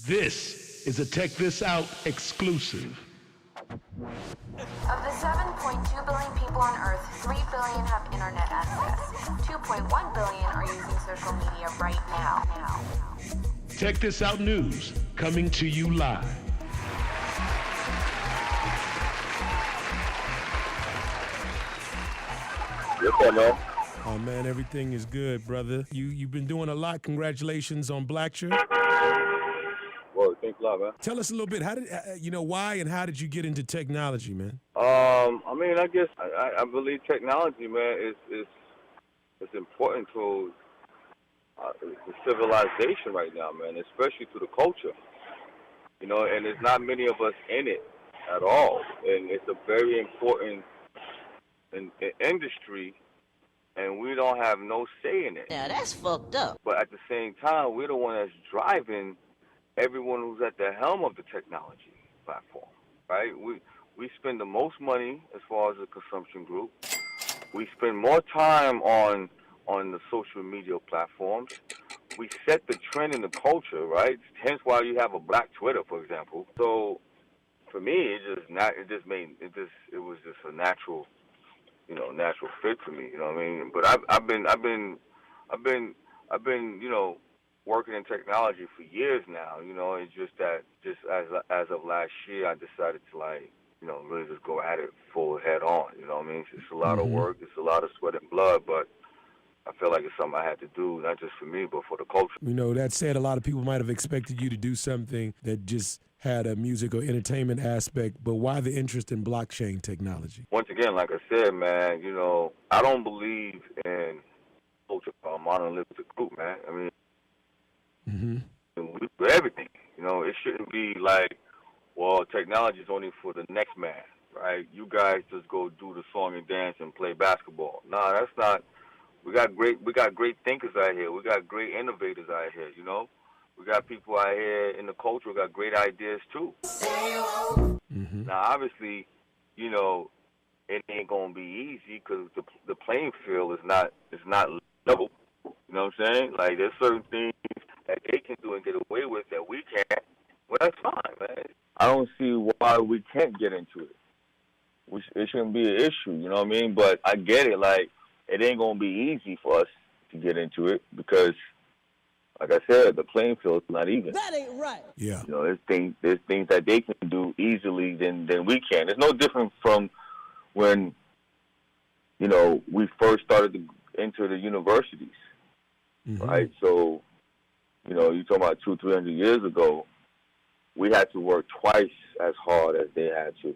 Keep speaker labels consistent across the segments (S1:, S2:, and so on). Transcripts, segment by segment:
S1: This is a Check This Out exclusive.
S2: Of the 7.2 billion people on Earth, 3 billion have internet access. 2.1 billion are using social media right now.
S1: Check This Out News, coming to you live.
S3: What's up, man?
S4: Oh man, everything is good, brother. You've been doing a lot. Congratulations on Blackshire.
S3: Well, thanks a lot, man.
S4: Tell us a little bit. How did why and how did you get into technology, man?
S3: I guess I believe technology, man, is important to the civilization right now, man, especially to the culture. You know, and there's not many of us in it at all, and it's a very important industry. And we don't have no say in it.
S5: Now that's fucked up.
S3: But at the same time, we're the one that's driving everyone who's at the helm of the technology platform, right? We spend the most money as far as the consumption group. We spend more time on the social media platforms. We set the trend in the culture, right? Hence why you have a Black Twitter, for example. So for me, it was just a natural fit for me. You know what I mean? But I've been working in technology for years now. You know, it's just that as of last year, I decided to really just go at it full head on. You know what I mean? It's a lot of work. It's a lot of sweat and blood, but I feel like it's something I had to do, not just for me, but for the culture.
S4: You know, that said, a lot of people might have expected you to do something that just had a music or entertainment aspect, but why the interest in blockchain technology?
S3: Once again, like I said, man, you know, I don't believe in culture or monolithic group, man. I mean, we do everything. You know, it shouldn't be like, well, technology is only for the next man, right? You guys just go do the song and dance and play basketball. Nah, that's not. We got great thinkers out here. We got great innovators out here, you know? We got people out here in the culture who got great ideas, too. Now, obviously, you know, it ain't going to be easy because the playing field is not level. You know what I'm saying? Like, there's certain things that they can do and get away with that we can't. Well, that's fine, man. I don't see why we can't get into it. It shouldn't be an issue, you know what I mean? But I get it, like, it ain't going to be easy for us to get into it because, like I said, the playing field is not even.
S5: That ain't right.
S4: Yeah.
S3: You know, there's things that they can do easily than we can. It's no different from when, you know, we first started to enter the universities, right? So, you know, you're talking about 200-300 years ago, we had to work twice as hard as they had to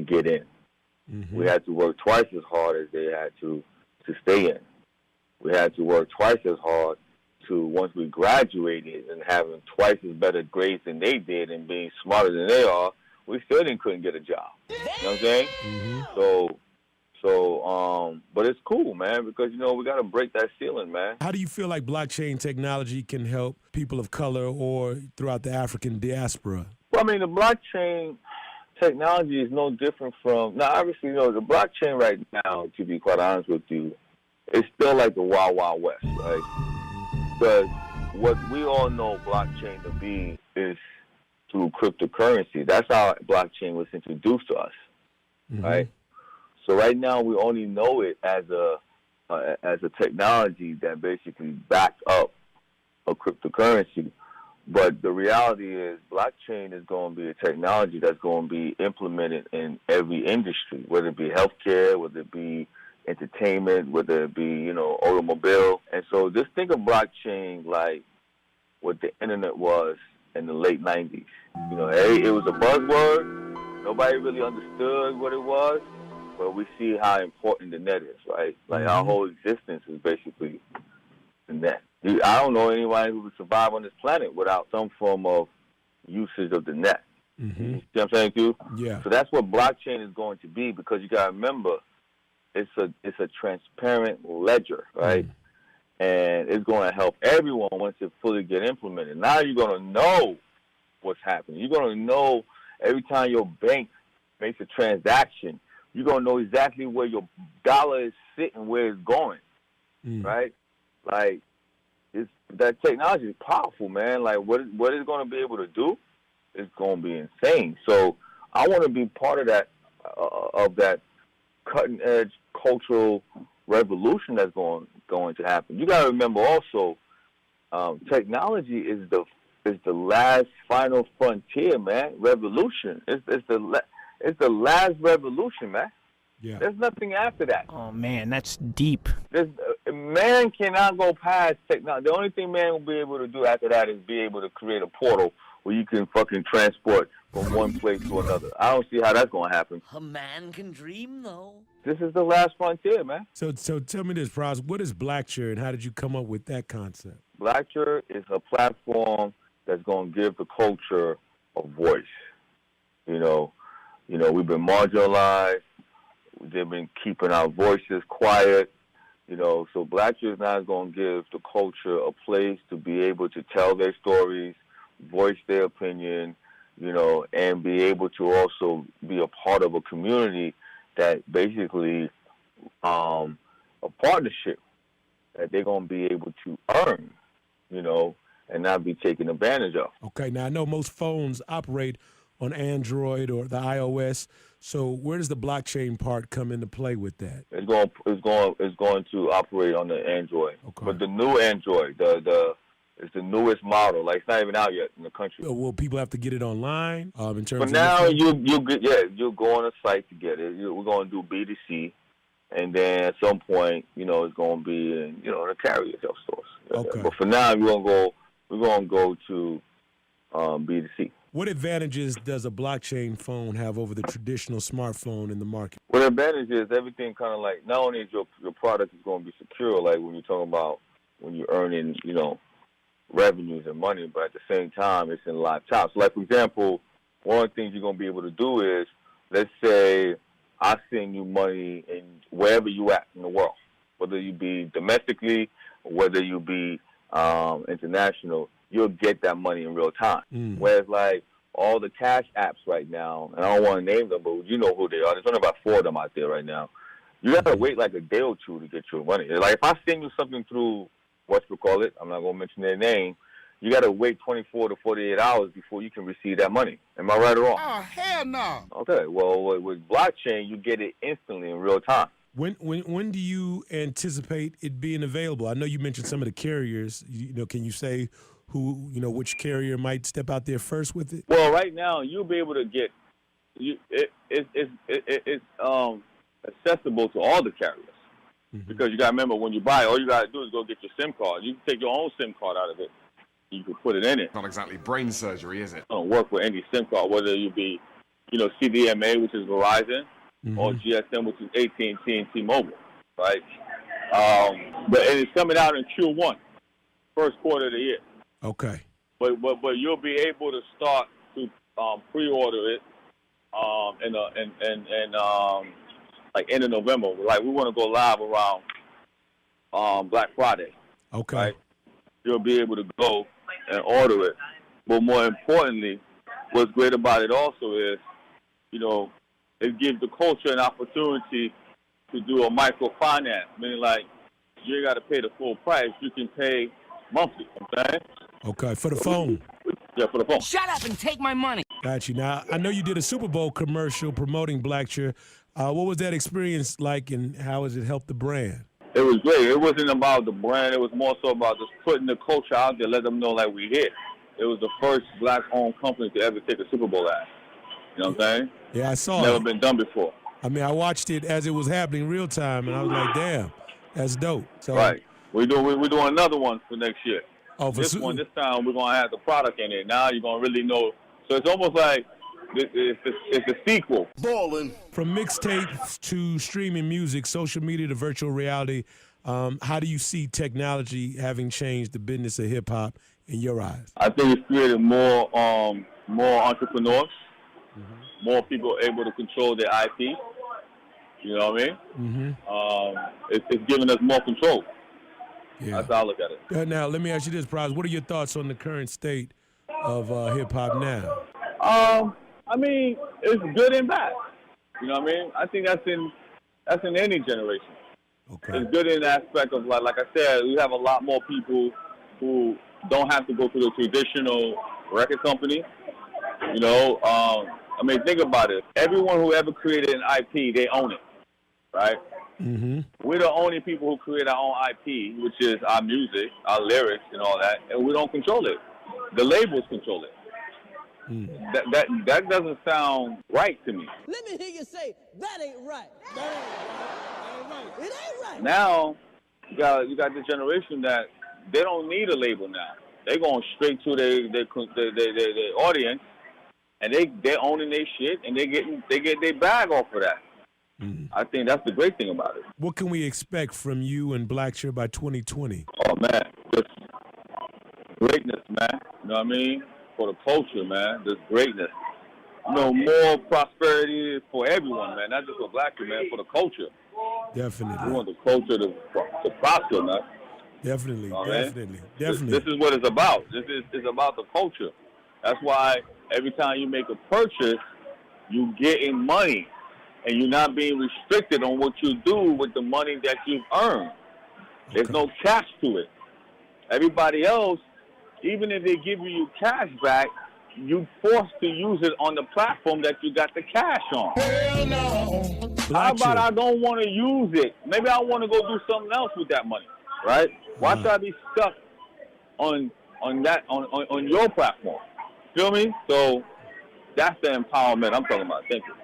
S3: get in. We had to work twice as hard as they had to stay in. We had to work twice as hard to, once we graduated and having twice as better grades than they did and being smarter than they are, we still couldn't get a job. You know what I'm saying? But it's cool, man, because, you know, we got to break that ceiling, man.
S4: How do you feel like blockchain technology can help people of color or throughout the African diaspora?
S3: Well, I mean, the blockchain technology is no different from, now, obviously, you know, the blockchain right now, to be quite honest with you, is still like the Wild Wild West, right? Because what we all know blockchain to be is through cryptocurrency. That's how blockchain was introduced to us, right? So right now we only know it as a technology that basically backs up a cryptocurrency. But the reality is blockchain is going to be a technology that's going to be implemented in every industry, whether it be healthcare, whether it be entertainment, whether it be, you know, automobile. And so just think of blockchain like what the internet was in the late 90s. You know, it was a buzzword. Nobody really understood what it was, but we see how important the net is, right? Like our whole existence is basically the net. I don't know anyone who would survive on this planet without some form of usage of the net. You see what I'm saying, too?
S4: Yeah.
S3: So that's what blockchain is going to be, because you got to remember, it's a transparent ledger, right? And it's going to help everyone once it fully get implemented. Now you're going to know what's happening. You're going to know every time your bank makes a transaction, you're going to know exactly where your dollar is sitting, where it's going, right? Like, that technology is powerful, man. Like what it's going to be able to do is going to be insane. So I want to be part of that cutting edge cultural revolution that's going to happen. You got to remember also, technology is the last final frontier, man. Revolution. It's the last revolution, man.
S4: Yeah.
S3: There's nothing after that.
S5: Oh man, that's deep.
S3: Man cannot go past technology. The only thing man will be able to do after that is be able to create a portal where you can fucking transport from one place to another. I don't see how that's going to happen.
S6: A man can dream, though.
S3: This is the last frontier, man.
S4: So tell me this, Pras. What is Blackture, and how did you come up with that concept?
S3: Blackture is a platform that's going to give the culture a voice. You know, we've been marginalized. They've been keeping our voices quiet. So Blackture is now going to give the culture a place to be able to tell their stories, voice their opinion, and be able to also be a part of a community that basically a partnership that they're going to be able to earn, and not be taken advantage of.
S4: Okay, now I know most phones operate on Android or the iOS. So where does the blockchain part come into play with that?
S3: It's going to operate on the Android,
S4: okay.
S3: But the new Android, it's the newest model. Like it's not even out yet in the country.
S4: Will people have to get it online? In terms
S3: For now, you'll go on a site to get it. We're going to do B2C, and then at some point, it's going to be in the carrier self stores.
S4: Okay.
S3: But for now, we're going to go to B2C.
S4: What advantages does a blockchain phone have over the traditional smartphone in the market?
S3: Well, the advantage is everything kind of like, not only is your product is going to be secure, like when you're talking about when you're earning, revenues and money, but at the same time, it's in live time. So, like, for example, one of the things you're going to be able to do is, let's say I send you money in wherever you at in the world, whether you be domestically or whether you be international, you'll get that money in real time. Whereas, like, all the cash apps right now, and I don't want to name them, but you know who they are. There's only about 4 of them out there right now. You got to wait like a day or two to get your money. Like, if I send you something through, I'm not going to mention their name, you got to wait 24 to 48 hours before you can receive that money. Am I right or wrong?
S7: Oh, hell no.
S3: Okay, well, with blockchain, you get it instantly in real time.
S4: When do you anticipate it being available? I know you mentioned some of the carriers. Can you say who, which carrier might step out there first with it?
S3: Well, right now, you'll be able to get it's accessible to all the carriers. Because you got to remember, when you buy, all you got to do is go get your SIM card. You can take your own SIM card out of it. You can put it in it.
S7: Not exactly brain surgery, is it?
S3: Don't work with any SIM card, whether you be, CDMA, which is Verizon, or GSM, which is AT&T and T-Mobile, right? But it's coming out in Q1, first quarter of the year.
S4: Okay.
S3: But you'll be able to start to pre-order it like end of November. Like, we want to go live around Black Friday.
S4: Okay.
S3: Right? You'll be able to go and order it. But more importantly, what's great about it also is, it gives the culture an opportunity to do a microfinance, meaning like you ain't got to pay the full price. You can pay monthly. Okay?
S4: Okay, for the phone.
S3: Yeah, for the phone.
S5: Shut up and take my money.
S4: Got you. Now, I know you did a Super Bowl commercial promoting Blackture. What was that experience like, and how has it helped the brand?
S3: It was great. It wasn't about the brand. It was more so about just putting the culture out there, let them know like we here. It was the first black-owned company to ever take a Super Bowl ad. You know what I'm saying?
S4: Yeah, I saw
S3: Never
S4: it.
S3: been done before.
S4: I mean, I watched it as it was happening real time, and I was like, damn, that's dope. So,
S3: right. We're doing another one for next year.
S4: Oh, for
S3: this time we're going to have the product in it. Now you're going to really know. So it's almost like it's a sequel.
S7: Ballin'.
S4: From mixtapes to streaming music, social media to virtual reality, how do you see technology having changed the business of hip-hop in your eyes?
S3: I think it's created more entrepreneurs, more people able to control their IP. You know what I mean? It's giving us more control.
S4: Yeah.
S3: That's how I look at it.
S4: Now, let me ask you this, Pras. What are your thoughts on the current state of hip-hop now?
S3: I mean, it's good and bad. You know what I mean? I think that's in any generation.
S4: Okay.
S3: It's good in the aspect of, like I said, we have a lot more people who don't have to go through the traditional record company. You know, I mean, think about it. Everyone who ever created an IP, they own it, right?
S4: Mm-hmm.
S3: We're the only people who create our own IP, which is our music, our lyrics, and all that, and we don't control it. The labels control it. That doesn't sound right to me.
S8: Let me hear you say, that ain't right. That ain't right. It ain't right.
S3: Now, you got this generation that they don't need a label now. They're going straight to their audience, and they're owning their shit, and they get their bag off of that. I think that's the great thing about it.
S4: What can we expect from you and Blackshear by 2020?
S3: Oh, man, just greatness, man. You know what I mean? For the culture, man, just greatness. You know, more prosperity for everyone, man, not just for Blackshear, man, for the culture.
S4: Definitely.
S3: We want the culture to prosper, man.
S4: Definitely, definitely.
S3: This is what it's about. It's about the culture. That's why every time you make a purchase, you getting money, and you're not being restricted on what you do with the money that you've earned. There's no cash to it. Everybody else, even if they give you cash back, you forced to use it on the platform that you got the cash on.
S1: Hell no.
S3: How about I don't want to use it? Maybe I want to go do something else with that money, right? Why should I be stuck on your platform? Feel me? So that's the empowerment I'm talking about. Thank you.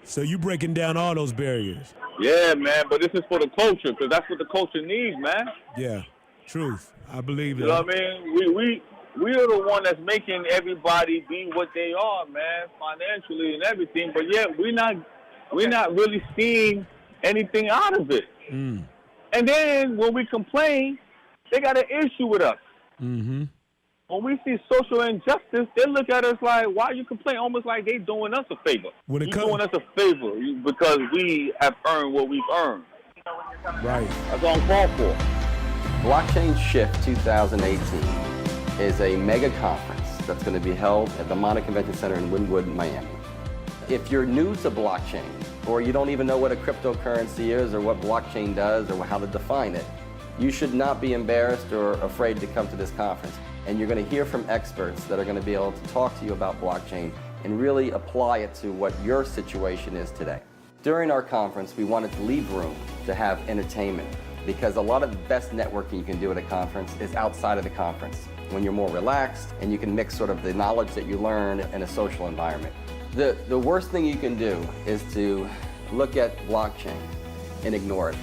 S4: So you breaking down all those barriers.
S3: Yeah, man, but this is for the culture, because that's what the culture needs, man.
S4: Yeah, truth. I believe that.
S3: You know what I mean? We are the one that's making everybody be what they are, man, financially and everything. But yeah, we're not really seeing anything out of it. And then when we complain, they got an issue with us.
S4: Mm-hmm.
S3: When we see social injustice, they look at us like, why you complain? Almost like they doing us a favor.
S4: When it
S3: doing us a favor because we have earned what we've earned.
S4: Right.
S3: That's all I'm called for.
S9: Blockchain Shift 2018 is a mega conference that's going to be held at the Mana Convention Center in Wynwood, Miami. If you're new to blockchain, or you don't even know what a cryptocurrency is or what blockchain does or how to define it, you should not be embarrassed or afraid to come to this conference. And you're going to hear from experts that are going to be able to talk to you about blockchain and really apply it to what your situation is today. During our conference, we wanted to leave room to have entertainment, because a lot of the best networking you can do at a conference is outside of the conference, when you're more relaxed and you can mix sort of the knowledge that you learn in a social environment. The worst thing you can do is to look at blockchain and ignore it.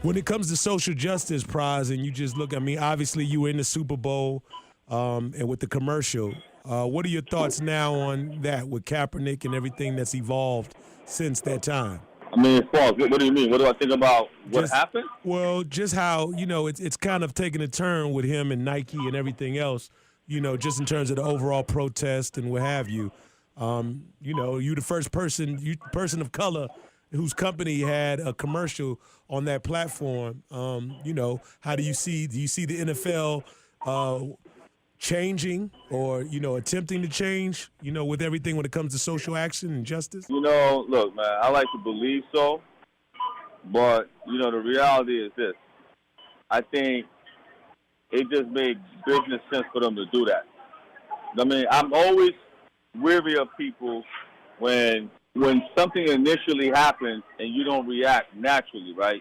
S4: When it comes to social justice, Pras, and you just look, I mean, obviously you were in the Super Bowl and with the commercial. What are your thoughts now on that with Kaepernick and everything that's evolved since that time?
S3: I mean, as far as, what do you mean? What do I think about what happened?
S4: Well, just how, you know, it's kind of taking a turn with him and Nike and everything else, you know, just in terms of the overall protest and what have you. You know, you the first person of color whose company had a commercial on that platform. You know, how do you see the NFL changing or, you know, attempting to change, you know, with everything when it comes to social action and justice?
S3: You know, look, man, I like to believe so, but, you know, the reality is this. I think it just made business sense for them to do that. I mean, I'm always weary of people when something initially happens and you don't react naturally, right?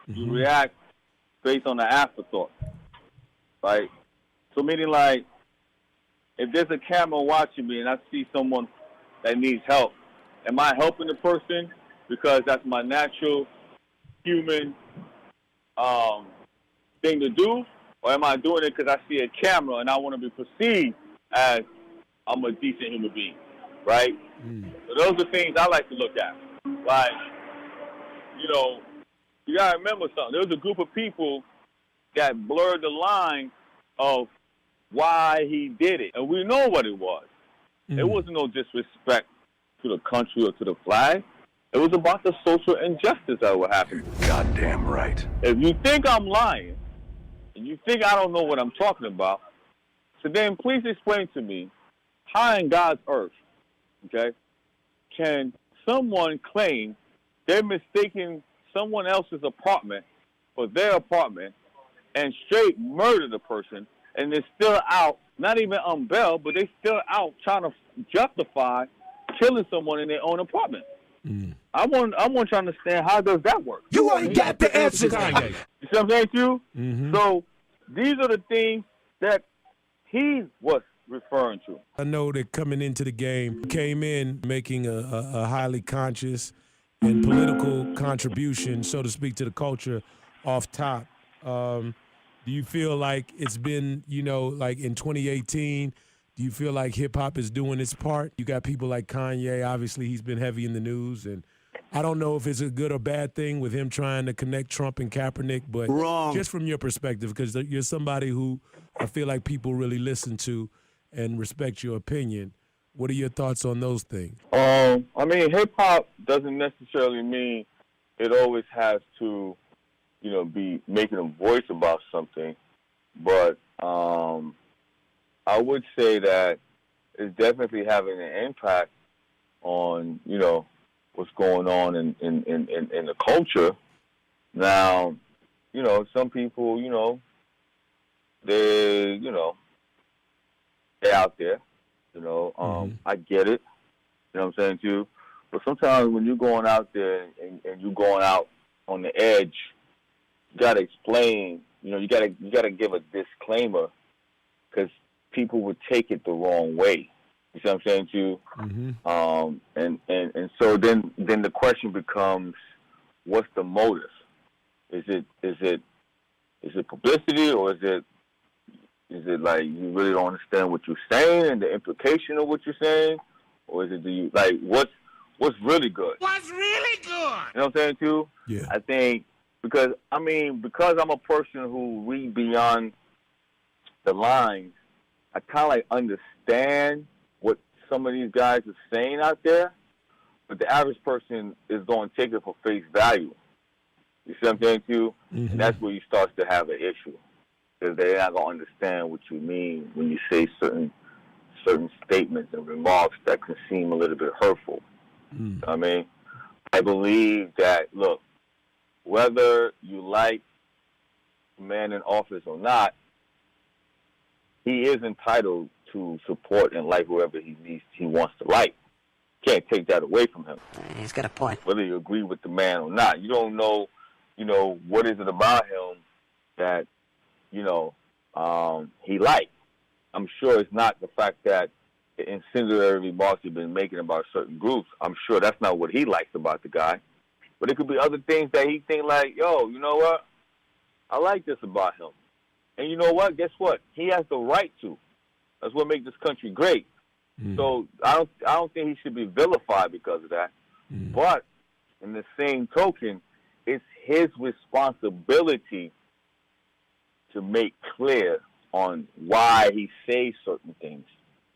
S3: You react based on the afterthought, right? So meaning like, if there's a camera watching me and I see someone that needs help, am I helping the person because that's my natural human thing to do? Or am I doing it because I see a camera and I want to be perceived as I'm a decent human being, right? So those are things I like to look at. Like, you know, you got to remember something. There was a group of people that blurred the line of why he did it. And we know what it was. It wasn't no disrespect to the country or to the flag. It was about the social injustice that was happening.
S1: Goddamn right.
S3: If you think I'm lying, and you think I don't know what I'm talking about, so then please explain to me, how in God's earth, okay, can someone claim they're mistaking someone else's apartment for their apartment and straight murder the person, and they're still out, not even on bail, but they still out trying to justify killing someone in their own apartment. I want to understand, how does that work?
S8: You ain't got the answers.
S3: You see what I'm saying to you? So these are the things that he was referring to.
S4: I know that coming into the game, came in making a highly conscious and political contribution, so to speak, to the culture off top. Do you feel like it's been, like in 2018, do you feel like hip-hop is doing its part? You got people like Kanye, obviously he's been heavy in the news, and I don't know if it's a good or bad thing with him trying to connect Trump and Kaepernick, but just from your perspective, because you're somebody who I feel like people really listen to and respect your opinion, what are your thoughts on those things?
S3: I mean, hip-hop doesn't necessarily mean it always has to, be making a voice about something, but I would say that it's definitely having an impact on, what's going on in the culture. Now, some people, they're out there, I get it, you know what I'm saying to you, but sometimes when you're going out there and you're going out on the edge, you got to explain, you got to give a disclaimer, because people would take it the wrong way. You see what I'm saying to you? And so then the question becomes, what's the motive? Is it publicity, or is it like you really don't understand what you're saying and the implication of what you're saying, or is it what's really good?
S7: What's really good?
S3: You know what I'm saying too?
S4: Yeah.
S3: I think because I'm a person who read beyond the lines, I kind of like understand what some of these guys are saying out there, but the average person is going to take it for face value. You see what I'm saying to you? And that's where you start to have an issue, because they're not going to understand what you mean when you say certain statements and remarks that can seem a little bit hurtful. You know what I mean? I believe that, look, whether you like a man in office or not, he is entitled to support and like whoever he wants to like. Can't take that away from him.
S6: He's got a point.
S3: Whether you agree with the man or not, you don't know, what is it about him that, he likes. I'm sure it's not the fact that the incendiary remarks he's been making about certain groups. I'm sure that's not what he likes about the guy. But it could be other things that he think like, yo, you know what? I like this about him. And you know what? Guess what? He has the right to. That's what makes this country great. So I don't think he should be vilified because of that. But in the same token, it's his responsibility to make clear on why he says certain things.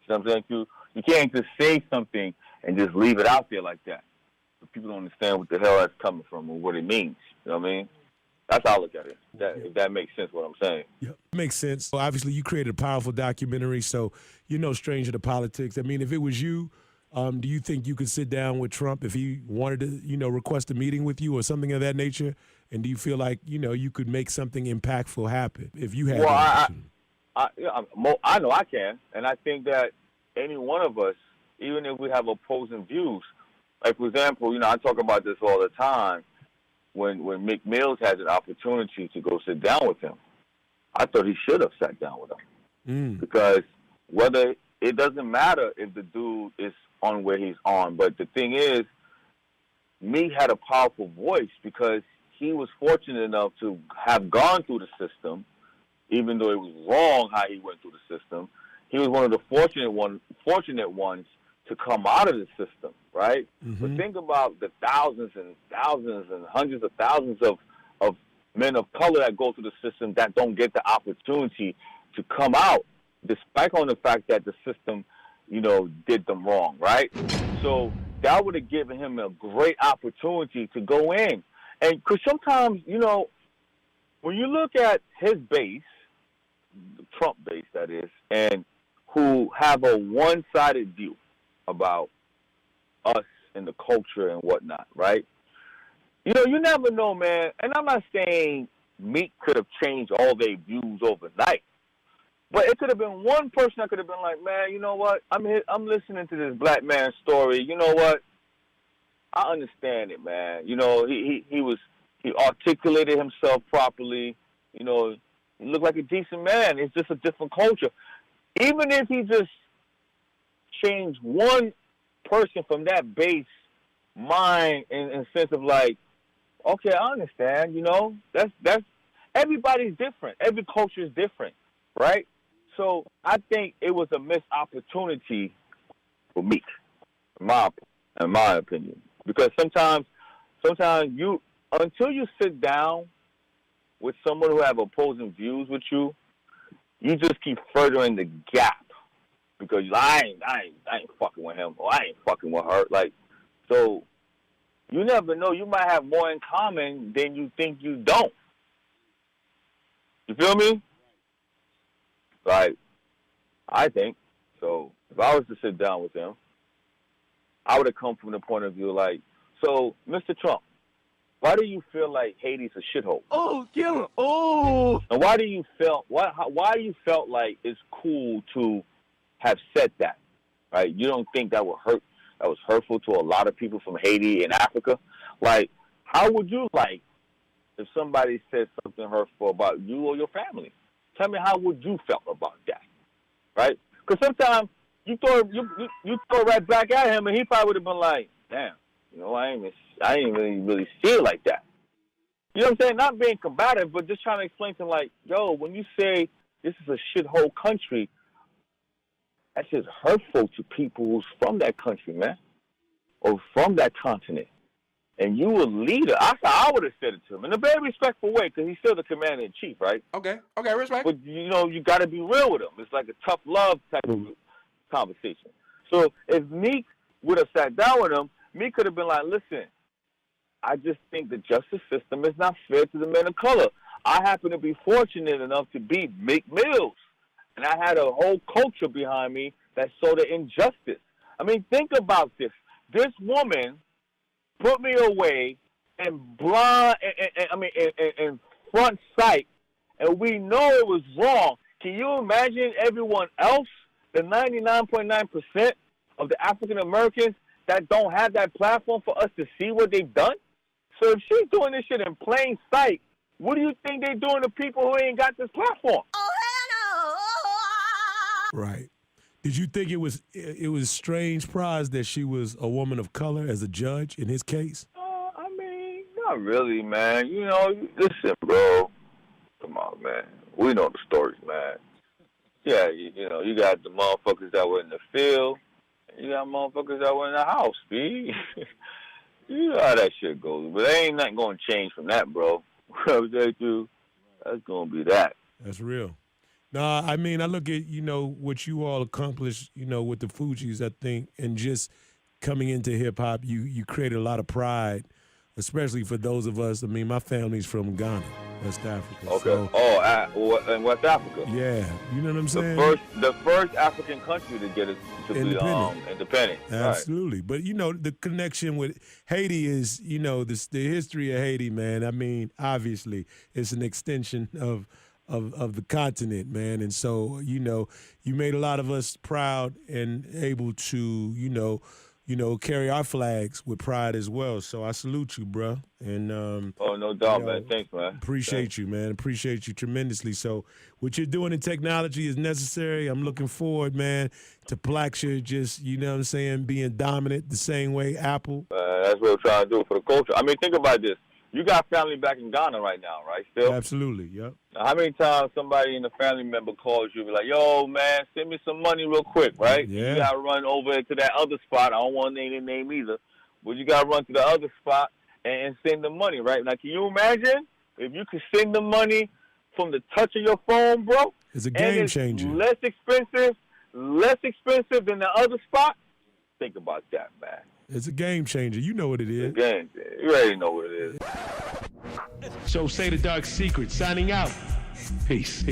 S3: You know what I'm saying? You can't just say something and just leave it out there like that. But people don't understand what the hell that's coming from or what it means. You know what I mean? That's how I look at it. If that makes sense, what I'm saying.
S4: Yeah, makes sense. So obviously, you created a powerful documentary, so you're no stranger to politics. I mean, if it was you, do you think you could sit down with Trump if he wanted to, request a meeting with you or something of that nature? And do you feel like, you could make something impactful happen if you had the opportunity?
S3: I know I can. And I think that any one of us, even if we have opposing views, like, for example, I talk about this all the time, when Mick Mills had an opportunity to go sit down with him, I thought he should have sat down with him. Because it doesn't matter if the dude is on where he's on, but the thing is, Meek had a powerful voice because he was fortunate enough to have gone through the system, even though it was wrong how he went through the system. He was one of the fortunate ones to come out of the system, right? But think about the thousands and thousands and hundreds of thousands of men of color that go through the system that don't get the opportunity to come out, despite on the fact that the system, did them wrong, right? So that would have given him a great opportunity to go in. And because sometimes, when you look at his base, the Trump base that is, and who have a one-sided view about us and the culture and whatnot, right? You never know, man. And I'm not saying Meek could have changed all their views overnight. But it could have been one person that could have been like, man, you know what? I'm listening to this black man's story. You know what? I understand it, man. You know, he articulated himself properly. You know, he looked like a decent man. It's just a different culture. Even if he just changed one person from that base mind in sense of like, okay, I understand. You know, that's everybody's different. Every culture is different, right? So I think it was a missed opportunity for Meek, in my opinion, because sometimes you, until you sit down with someone who have opposing views with you, you just keep furthering the gap because I ain't fucking with him or I ain't fucking with her. Like, so you never know. You might have more in common than you think you don't. You feel me? Like, I think. So if I was to sit down with him, I would have come from the point of view like, so, Mr. Trump, why do you feel like Haiti's a shithole?
S8: Oh, kill him. Oh.
S3: And why you felt like it's cool to have said that, right? You don't think that was hurtful to a lot of people from Haiti and Africa? Like, how would you like if somebody said something hurtful about you or your family? Tell me, how would you felt about that, right? Because sometimes you throw it right back at him, and he probably would have been like, damn, you know, I ain't really see it like that. You know what I'm saying? Not being combative, but just trying to explain to him like, yo, when you say this is a shithole country, that's just hurtful to people who's from that country, man, or from that continent. And you a leader. I would have said it to him in a very respectful way because he's still the commander-in-chief, right?
S7: Okay, respect.
S3: But, you know, you got to be real with him. It's like a tough love type of conversation. So if Meek would have sat down with him, Meek could have been like, listen, I just think the justice system is not fair to the men of color. I happen to be fortunate enough to be Meek Mills. And I had a whole culture behind me that saw the injustice. I mean, think about this. This woman put me away in front sight, and we know it was wrong. Can you imagine everyone else, the 99.9% of the African Americans that don't have that platform for us to see what they've done? So if she's doing this shit in plain sight, what do you think they're doing to people who ain't got this platform?
S2: Oh, hell no!
S4: Right. Did you think it was strange, Pras, that she was a woman of color as a judge in his case?
S3: I mean, not really, man. You know, listen, bro. Come on, man. We know the stories, man. Yeah, you know, you got the motherfuckers that were in the field, and you got motherfuckers that were in the house, B. You know how that shit goes. But there ain't nothing going to change from that, bro. Whatever they do, that's going to be that.
S4: That's real. Nah, I mean, I look at, you know, what you all accomplished, you know, with the Fugees, I think, and just coming into hip-hop, you created a lot of pride, especially for those of us. I mean, my family's from Ghana, West Africa.
S3: Okay.
S4: So,
S3: in West Africa.
S4: Yeah. You know what I'm saying?
S3: The first African country to get it to be independent.
S4: Absolutely.
S3: Right.
S4: But, you know, the connection with Haiti is, you know, the history of Haiti, man. I mean, obviously, it's an extension of the continent, man. And so, you know, you made a lot of us proud and able to, you know, carry our flags with pride as well. So I salute you, bro. And
S3: no doubt, man. Thanks, man.
S4: Appreciate you, man. Appreciate you tremendously. So what you're doing in technology is necessary. I'm looking forward, man, to Blackshear just, you know what I'm saying, being dominant the same way Apple.
S3: That's what we're trying to do for the culture. I mean, think about this. You got family back in Ghana right now, right? Still?
S4: Absolutely, yep.
S3: Now, how many times somebody in the family member calls you, be like, yo, man, send me some money real quick, right?
S4: Yeah.
S3: You got to run over to that other spot. I don't want to name the name either. But you got to run to the other spot and send the money, right? Now, can you imagine if you could send the money from the touch of your phone, bro?
S4: It's a game changer.
S3: Less expensive than the other spot? Think about that, man.
S4: It's a game changer. You know what it is.
S3: It's a game changer. You already know what it is.
S1: So say the dark secret, signing out. Peace.